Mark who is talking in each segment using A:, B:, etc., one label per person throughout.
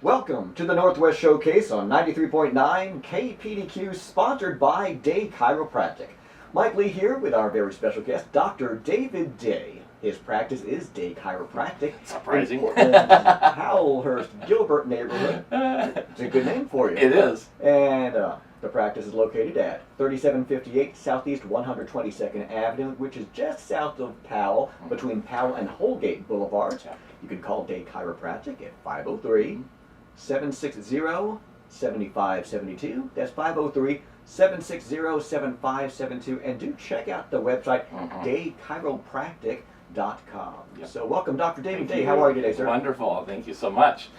A: Welcome to the Northwest Showcase on 93.9 KPDQ, sponsored by Day Chiropractic. Mike Lee here with our very special guest, Dr. David Day. His practice is Day Chiropractic.
B: Surprising.
A: In Portland's Howellhurst, Gilbert neighborhood. It's a good name for you.
B: It is.
A: And the practice is located at 3758 Southeast 122nd Avenue, which is just south of Powell, between Powell and Holgate Boulevards. You can call Day Chiropractic at 503-760-7572. That's 503-760-7572. And do check out the website, daychiropractic.com.
B: Yep.
A: So welcome, Dr. David Day.
B: You.
A: How are you today, sir?
B: Wonderful. Thank you so much.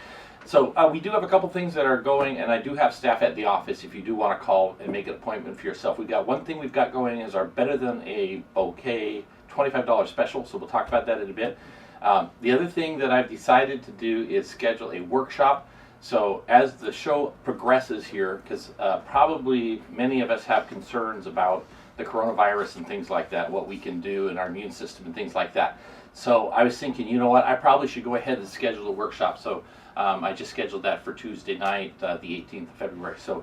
B: So we do have a couple things that are going, and I do have staff at the office if you do want to call and make an appointment for yourself. We've got one thing we've got going is our Better Than a Bouquet $25 special, so we'll talk about that in a bit. The other thing that I've decided to do is schedule a workshop. So as the show progresses here, because probably many of us have concerns about the coronavirus and things like that, what we can do in our immune system and things like that. So I was thinking, you know what, I probably should go ahead and schedule a workshop. So I just scheduled that for Tuesday night, the 18th of February. So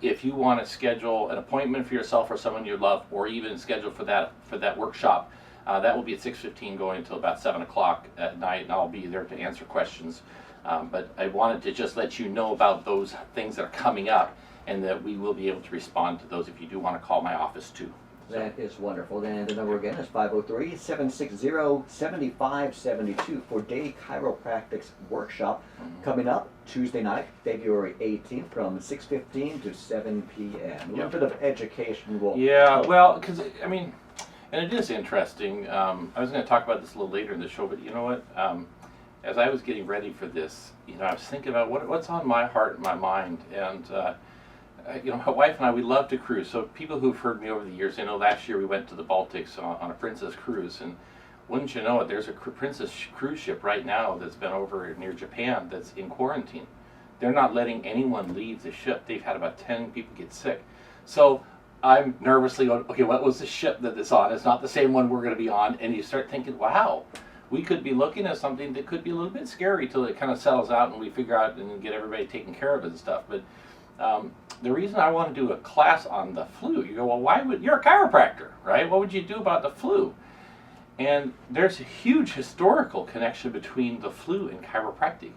B: if you want to schedule an appointment for yourself or someone you love, or even schedule for that workshop, that will be at 6:15 going until about 7 o'clock at night, and I'll be there to answer questions. But I wanted to just let you know about those things that are coming up, and that we will be able to respond to those if you do want to call my office too.
A: That is wonderful. And the number again is 503-760-7572 for Day Chiropractic's workshop coming up Tuesday night, February 18th from 6:15 to 7 p.m. A little bit of education will help.
B: Well, because, I mean, and it is interesting. I was going to talk about this a little later in the show, but you know what? As I was getting ready for this, I was thinking about what's on my heart and my mind, and my wife and I, we love to cruise. So people who've heard me over the years, they know last year we went to the Baltics on a Princess cruise, and wouldn't you know it, there's a Princess cruise ship right now that's been over near Japan that's in quarantine. They're not letting anyone leave the ship. They've had about 10 people get sick. So I'm nervously going, okay, what was the ship that it's on? It's not the same one we're going to be on. And you start thinking, wow, we could be looking at something that could be a little bit scary till it kind of settles out and we figure out and get everybody taken care of and stuff. But the reason I want to do a class on the flu, you go, well, you're a chiropractor, right? What would you do about the flu? And there's a huge historical connection between the flu and chiropractic.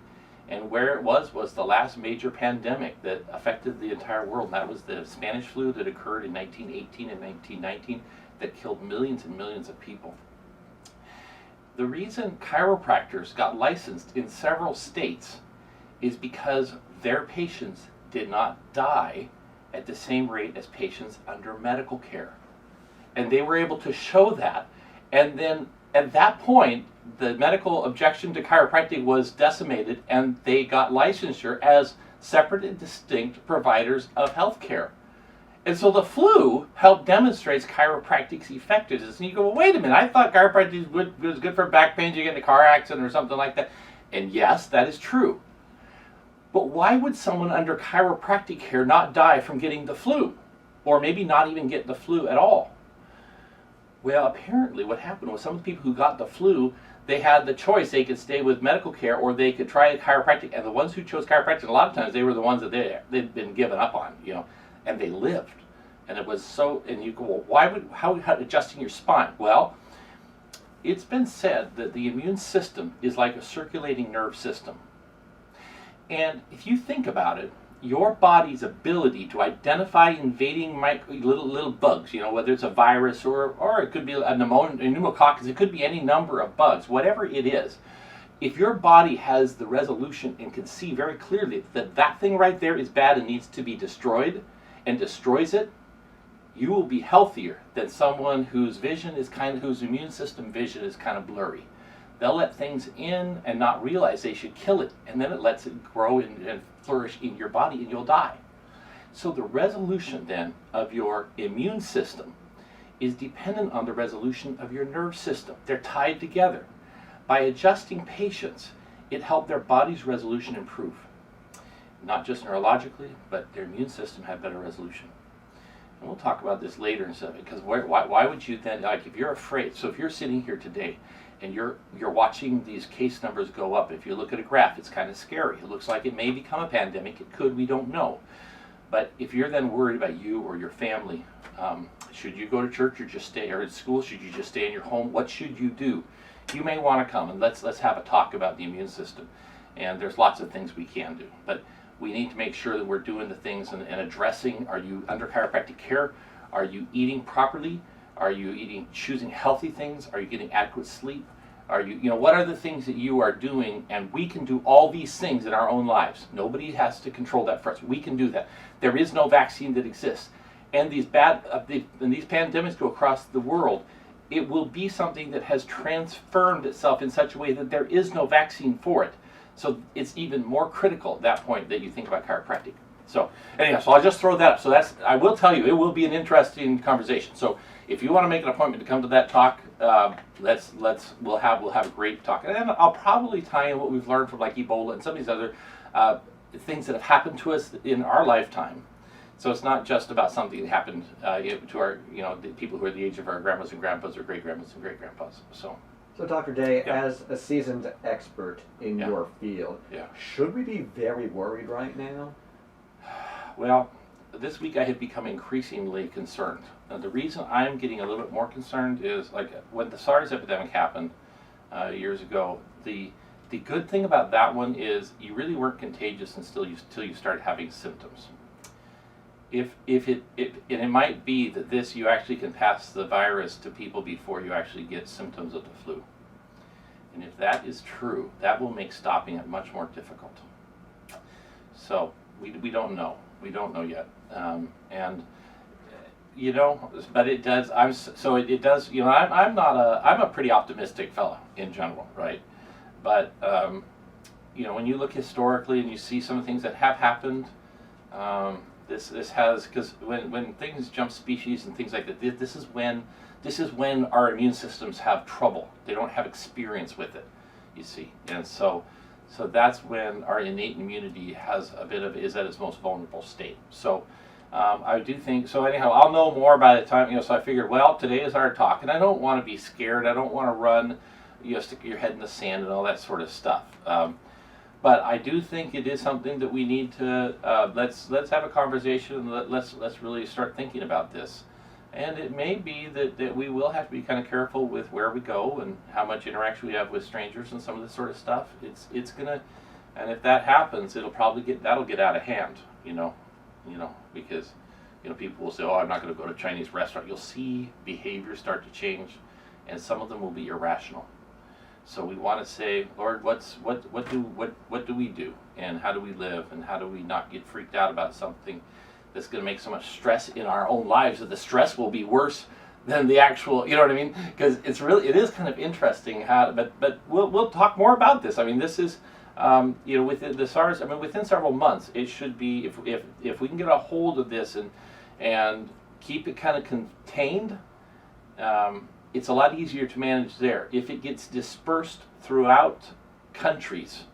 B: And where it was the last major pandemic that affected the entire world. And that was the Spanish flu that occurred in 1918 and 1919 that killed millions and millions of people. The reason chiropractors got licensed in several states is because their patients did not die at the same rate as patients under medical care. And they were able to show that. And then at that point, the medical objection to chiropractic was decimated, and they got licensure as separate and distinct providers of health care. And so the flu helped demonstrate chiropractic's effectiveness. And you go, well, wait a minute, I thought chiropractic was good for back pain, you get in a car accident or something like that. And yes, that is true. But why would someone under chiropractic care not die from getting the flu? Or maybe not even get the flu at all? Well, apparently what happened was some of the people who got the flu, they had the choice. They could stay with medical care or they could try chiropractic. And the ones who chose chiropractic, a lot of times they were the ones that they'd been given up on, and they lived. And it was so, and you go, well, how adjusting your spine? Well, it's been said that the immune system is like a circulating nerve system. And if you think about it, your body's ability to identify invading little bugs, whether it's a virus or it could be a pneumococcus, it could be any number of bugs, whatever it is. If your body has the resolution and can see very clearly that that thing right there is bad and needs to be destroyed, and destroys it, you will be healthier than someone whose immune system vision is kind of blurry. They'll let things in and not realize they should kill it, and then it lets it grow and flourish in your body, and you'll die. So the resolution then of your immune system is dependent on the resolution of your nerve system. They're tied together. By adjusting patients, it helped their body's resolution improve. Not just neurologically, but their immune system had better resolution. And we'll talk about this later and stuff, because why would you then, if you're afraid, so if you're sitting here today and you're watching these case numbers go up. If you look at a graph, it's kind of scary. It looks like it may become a pandemic. It could. We don't know. But if you're then worried about you or your family, should you go to church or just stay, or at school? Should you just stay in your home? What should you do? You may want to come and let's have a talk about the immune system. And there's lots of things we can do, but we need to make sure that we're doing the things and addressing. Are you under chiropractic care? Are you eating properly? Are you choosing healthy things? Are you getting adequate sleep? Are you, what are the things that you are doing? And we can do all these things in our own lives. Nobody has to control that for us. We can do that. There is no vaccine that exists. And these pandemics go across the world, it will be something that has transformed itself in such a way that there is no vaccine for it. So it's even more critical at that point that you think about chiropractic. So anyhow, so I'll just throw that up. So I will tell you, it will be an interesting conversation. So if you want to make an appointment to come to that talk, we'll have a great talk. And then I'll probably tie in what we've learned from like Ebola and some of these other things that have happened to us in our lifetime. So it's not just about something that happened to our, the people who are the age of our grandmas and grandpas or great grandmas and great grandpas.
A: So Dr. Day,
B: Yeah.
A: as a seasoned expert in
B: Yeah.
A: your field,
B: Yeah.
A: should we be very worried right now?
B: Well, this week I have become increasingly concerned. Now, the reason I'm getting a little bit more concerned is like when the SARS epidemic happened years ago. The good thing about that one is you really weren't contagious until you started having symptoms. And it might be that you actually can pass the virus to people before you actually get symptoms of the flu. And if that is true, that will make stopping it much more difficult. So we don't know. We don't know yet. But it does. It does. I'm a pretty optimistic fellow in general, right? But when you look historically and you see some of the things that have happened. This has, because when things jump species and things like that, this is when our immune systems have trouble. They don't have experience with it, you see, and so that's when our innate immunity is at its most vulnerable state. So I do think so. Anyhow, I'll know more by the time. So I figured, well, today is our talk, and I don't want to be scared. I don't want to run, stick your head in the sand and all that sort of stuff. But I do think it is something that we need to let's have a conversation and let's really start thinking about this. And it may be that we will have to be kind of careful with where we go and how much interaction we have with strangers and some of this sort of stuff. It's gonna, and if that happens, that'll get out of hand. Because people will say, oh, I'm not going to go to a Chinese restaurant. You'll see behavior start to change, and some of them will be irrational. So we want to say, Lord, what do we do, and how do we live, and how do we not get freaked out about something that's going to make so much stress in our own lives that the stress will be worse than the actual, you know what I mean? Because it is kind of interesting how, but we'll talk more about this. I mean, this is, within the SARS, within several months, it should be, if we can get a hold of this and keep it kind of contained. It's a lot easier to manage there. If it gets dispersed throughout countries,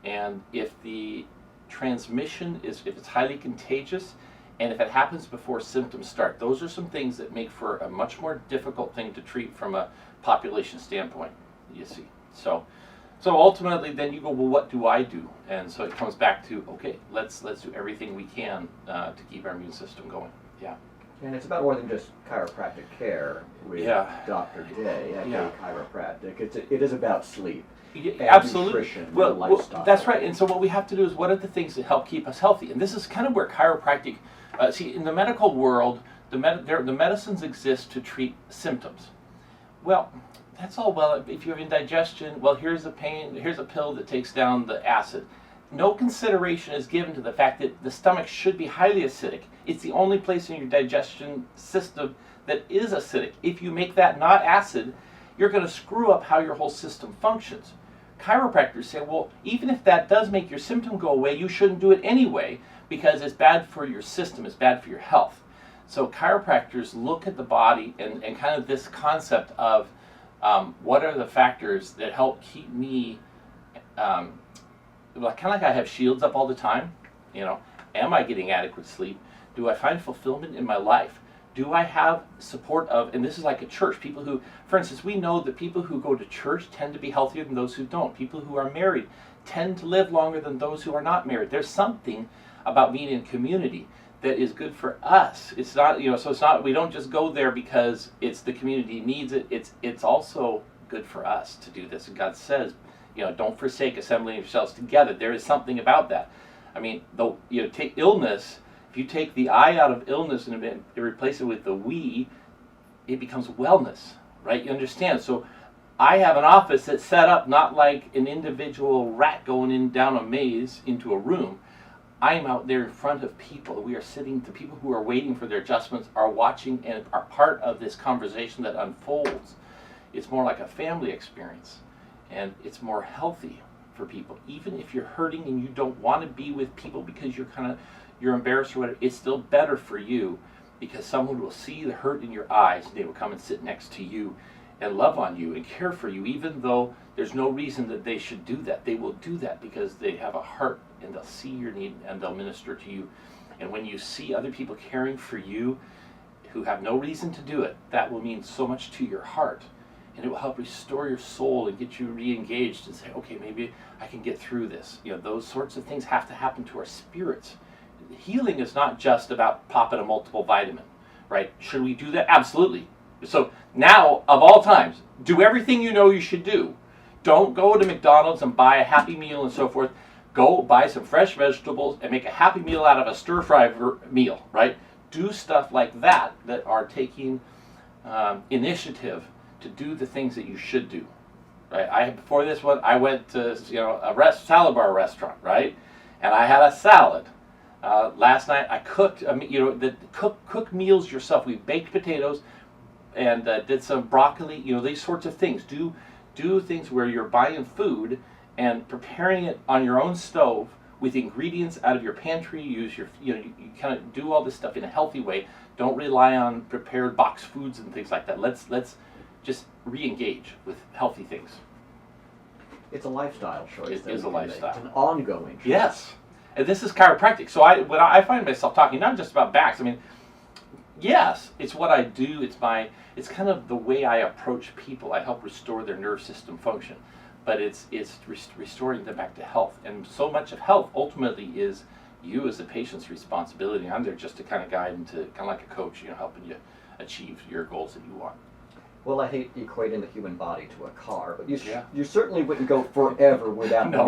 B: and if the transmission if it's highly contagious, and if it happens before symptoms start, those are some things that make for a much more difficult thing to treat from a population standpoint, you see. So ultimately then you go, well, what do I do? And so it comes back to, okay, let's do everything we can to keep our immune system going. Yeah.
A: And it's about more than just chiropractic care with Dr. Day at Day Chiropractic. It is about sleep.
B: Absolutely.
A: Nutrition,
B: well,
A: lifestyle.
B: That's right. And so what we have to do is, what are the things that help keep us healthy? And this is kind of where chiropractic, in the medical world, the medicines exist to treat symptoms. Well, that's all well. If you have indigestion, well, here's a pill that takes down the acid. No consideration is given to the fact that the stomach should be highly acidic. It's the only place in your digestion system that is acidic. If you make that not acid, you're going to screw up how your whole system functions. Chiropractors say, well, even if that does make your symptom go away, you shouldn't do it anyway because it's bad for your system, it's bad for your health. So chiropractors look at the body and kind of this concept of what are the factors that help keep me kind of like I have shields up all the time. Am I getting adequate sleep? Do I find fulfillment in my life? Do I have support of, and this is like a church, people who, for instance, we know that people who go to church tend to be healthier than those who don't. People who are married tend to live longer than those who are not married. There's something about being in community that is good for us. It's not, so it's not, we don't just go there because it's the community needs it. It's also good for us to do this. And God says, don't forsake assembling yourselves together. There is something about that. I mean, though, take illness, if you take the I out of illness and replace it with the we, it becomes wellness, right? You understand? So I have an office that's set up not like an individual rat going in down a maze into a room. I am out there in front of people. We are sitting, the people who are waiting for their adjustments are watching and are part of this conversation that unfolds. It's more like a family experience, and it's more healthy for people. Even if you're hurting and you don't want to be with people because you're embarrassed or whatever, it's still better for you because someone will see the hurt in your eyes and they will come and sit next to you and love on you and care for you, even though there's no reason that they should do that. They will do that because they have a heart and they'll see your need and they'll minister to you. And when you see other people caring for you who have no reason to do it, that will mean so much to your heart. And it will help restore your soul and get you re-engaged and say, okay, maybe I can get through this. Those sorts of things have to happen to our spirits. Healing is not just about popping a multiple vitamin, right? Should we do that? Absolutely. So now, of all times, do everything you know you should do. Don't go to McDonald's and buy a Happy Meal and so forth. Go buy some fresh vegetables and make a Happy Meal out of a stir-fry meal, right? Do stuff like that are taking initiative to do the things that you should do, right? Before this one, I went to a salad bar restaurant, right? And I had a salad. Last night I cooked, cook meals yourself. We baked potatoes and did some broccoli, these sorts of things. Do things where you're buying food and preparing it on your own stove with ingredients out of your pantry. You kind of do all this stuff in a healthy way. Don't rely on prepared box foods and things like that. Let's just re-engage with healthy things.
A: It's a lifestyle choice.
B: It is a lifestyle.
A: It's an ongoing choice.
B: Yes. And this is chiropractic. So when I find myself talking not just about backs, I mean, yes, it's what I do. It's kind of the way I approach people. I help restore their nerve system function. But it's restoring them back to health. And so much of health ultimately is you as the patient's responsibility. I'm there just to kind of guide and to kind of like a coach, helping you achieve your goals that you want.
A: Well, I hate equating the human body to a car, but you
B: Yeah.
A: you certainly wouldn't go forever without
B: No.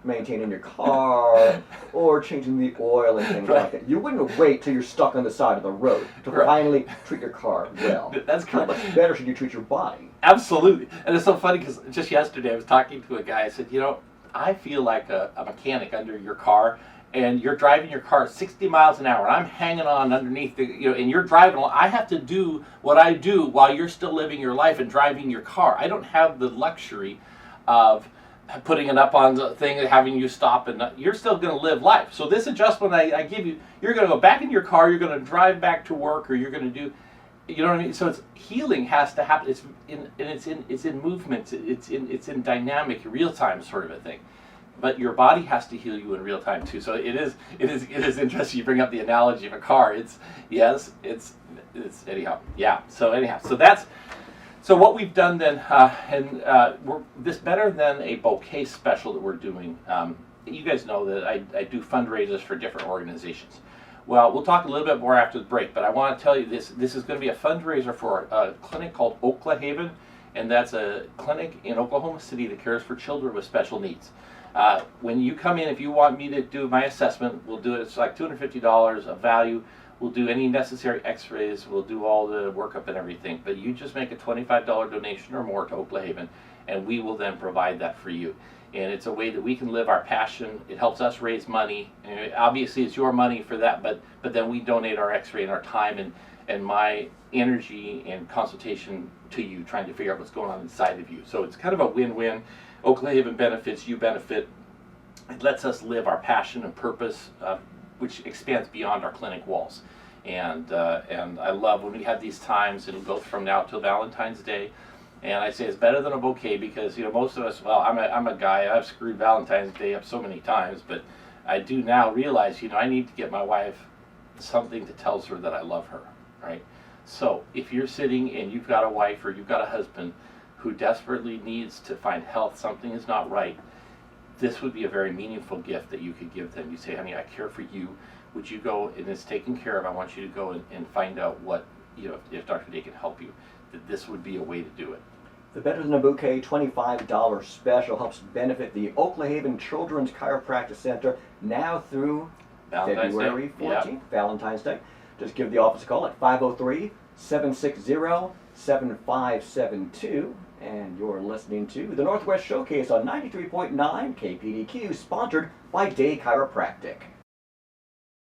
A: maintaining your car or changing the oil and things like that. You wouldn't wait till you're stuck on the side of the road to finally treat your car well.
B: That's
A: How
B: correct.
A: much better should you treat your body?
B: Absolutely. And it's so funny because just yesterday I was talking to a guy. I said, I feel like a mechanic under your car, and you're driving your car 60 miles an hour, and I'm hanging on underneath and you're driving along. I have to do what I do while you're still living your life and driving your car. I don't have the luxury of putting it up on the thing and having you stop, and you're still going to live life. So this adjustment I give you, you're going to go back in your car, you're going to drive back to work, or you're going to do, you know what I mean? So healing has to happen. It's in movement. It's in dynamic, real time sort of a thing. But your body has to heal you in real time too. So it is interesting. You bring up the analogy of a car. It's anyhow. Yeah. So what we've done then, we're this better than a bouquet special that we're doing. You guys know that I do fundraisers for different organizations. Well, we'll talk a little bit more after the break, but I want to tell you this is going to be a fundraiser for a clinic called Oklahaven, and that's a clinic in Oklahoma City that cares for children with special needs. When you come in, if you want me to do my assessment, we'll do it. It's like $250 of value. We'll do any necessary x-rays. We'll do all the workup and everything. But you just make a $25 donation or more to Oklahaven, and we will then provide that for you. And it's a way that we can live our passion. It helps us raise money. And obviously, it's your money for that, but then we donate our x-ray and our time and my energy and consultation to you, trying to figure out what's going on inside of you. So it's kind of a win-win. Oklahaven benefits, you benefit. It lets us live our passion and purpose, which expands beyond our clinic walls. And I love when we have these times. It'll go from now till Valentine's Day. And I say it's better than a bouquet because most of us. Well, I'm a guy. I've screwed Valentine's Day up so many times, but I do now realize I need to get my wife something that tells her that I love her, right? So if you're sitting and you've got a wife or you've got a husband who desperately needs to find health, something is not right, this would be a very meaningful gift that you could give them. You say, honey, I care for you. Would you go, and it's taken care of, I want you to go and find out what, if Dr. Day can help you, that this would be a way to do it.
A: The Better Than a Bouquet $25 special helps benefit the Oklahaven Children's Chiropractic Center now through
B: Valentine's
A: February
B: Day.
A: 14th,
B: Yep.
A: Valentine's Day. Just give the office a call at 503-760-7572. And you're listening to the Northwest Showcase on 93.9 KPDQ, sponsored by Day Chiropractic.